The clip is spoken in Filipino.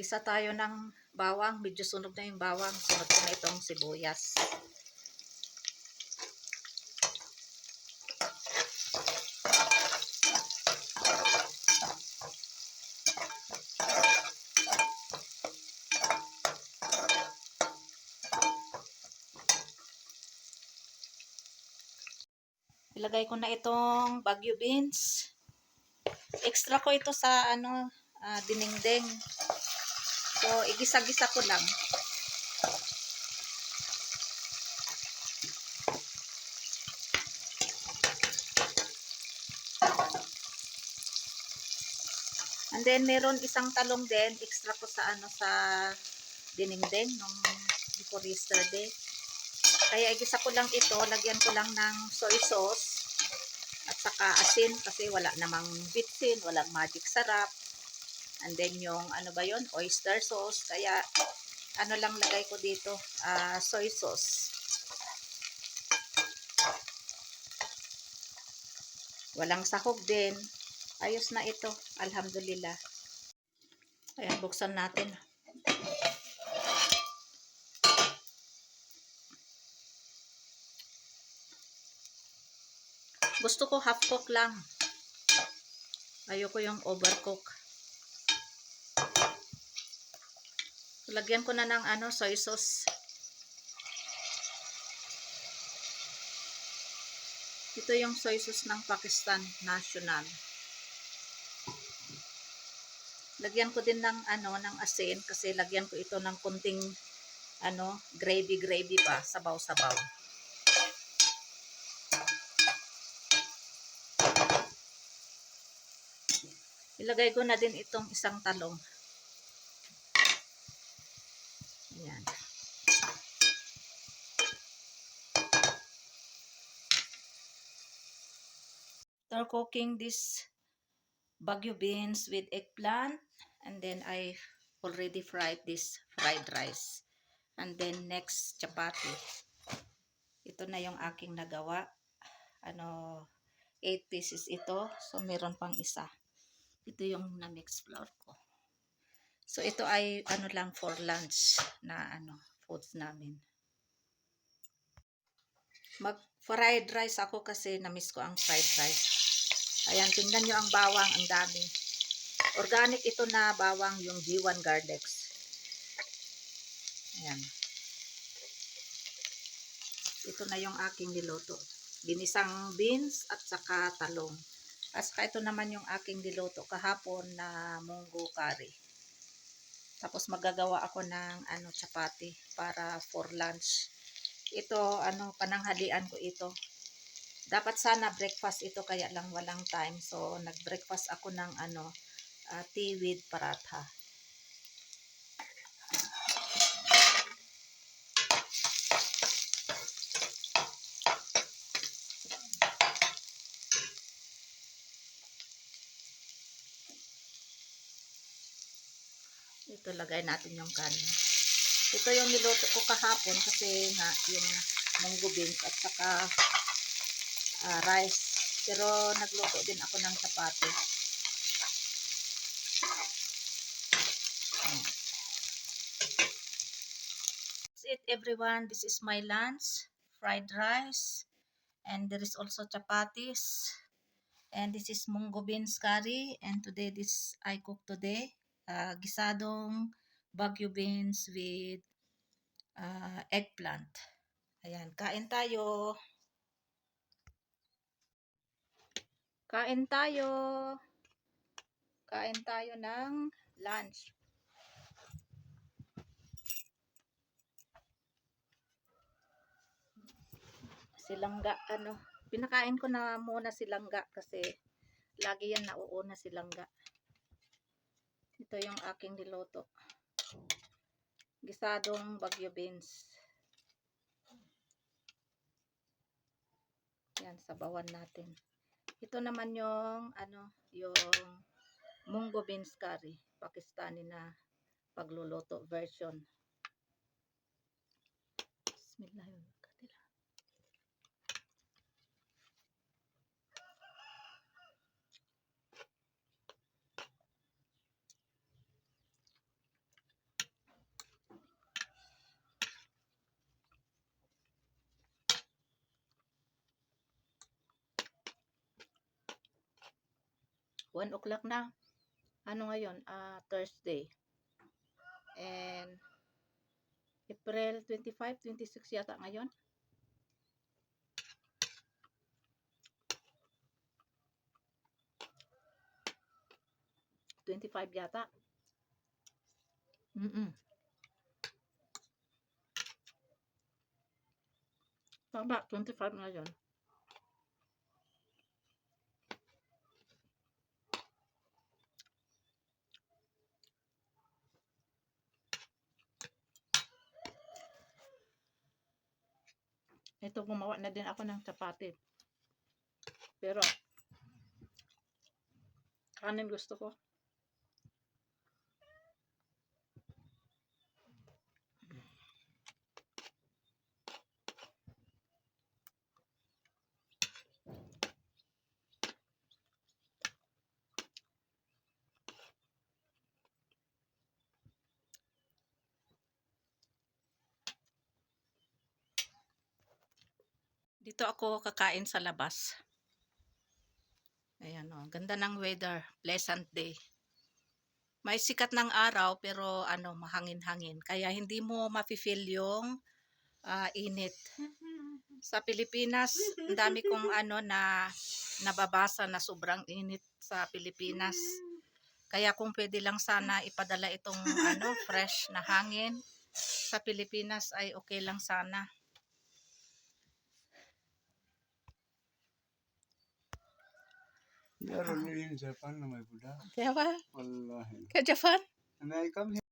Gisa tayo ng bawang. Medyo sunog na yung bawang. Sunod ko na itong sibuyas. Ilagay ko na itong Baguio beans. Extra ko ito sa dinengdeng. So, igisa-gisa ko lang. And then, meron isang talong din. Extra ko sa sa dinengdeng nung before yesterday. Kaya igisa ko lang ito. Lagyan ko lang ng soy sauce. At saka asin kasi wala namang bitsin, walang magic sarap. And then yung oyster sauce. Kaya lang lagay ko dito, soy sauce. Walang sahog din. Ayos na ito. Alhamdulillah. Ayan, buksan natin. Gusto ko half cook lang. Ayoko yung overcook. Lagyan ko na ng soy sauce. Ito yung soy sauce ng Pakistan National. Lagyan ko din ng ng asin kasi lagyan ko ito ng kunting gravy pa, sabaw-sabaw. Ilagay ko na din itong isang talong. Ayan. After cooking this Baguio beans with eggplant, and then I already fried this fried rice. And then next, chapati. Ito na yung aking nagawa. 8 pieces ito. So meron pang isa. Ito yung na-mix flour ko. So ito ay lang for lunch na foods namin. Mag-fried rice ako kasi na-miss ko ang fried rice. Ayan, tingnan nyo ang bawang, ang dami. Organic ito na bawang, yung G1 Gardex. Ayan. Ito na yung aking niluto. Ginisang beans at saka talong. At saka ito naman yung aking niluto kahapon na munggo curry. Tapos magagawa ako ng chapati para for lunch. Ito pananghalian ko ito. Dapat sana breakfast ito kaya lang walang time. So nag-breakfast ako ng tea with paratha. Ito lagay natin yung kanin. Ito yung niluto ko kahapon kasi nga yung munggo beans at saka rice. Pero nagluto din ako ng chapati. That's it everyone. This is my lunch. Fried rice. And there is also chapatis. And this is munggo beans curry. And today I cook today. Gisadong Baguio beans with eggplant. Ayan, kain tayo. Kain tayo. Kain tayo ng lunch. Silangga, pinakain ko na muna silangga kasi lagi yan nauuna silangga. Ito yung aking niluto. Gisadong Baguio beans. Yan, sabawan natin. Ito naman yung yung munggo beans curry, Pakistani na pagluluto version. Bismillahirrahmanirrahim. 1 o'clock na. Ano ngayon? Thursday. And April 25, 26 yata ngayon. ₱25 yata. Tama, 25 ngayon. Ito, gumawa na din ako ng chapati. Pero, kanin gusto ko. Dito ako kakain sa labas. Ayan o, ganda ng weather, pleasant day. May sikat ng araw pero ano, mahangin-hangin. Kaya hindi mo mafe-feel yung init. Sa Pilipinas, ang dami kong nababasa na sobrang init sa Pilipinas. Kaya kung pwede lang sana ipadala itong fresh na hangin sa Pilipinas ay okay lang sana. यार only in Japan na may Buddha. Japan? Wallahi. Ka Japan? And I come here.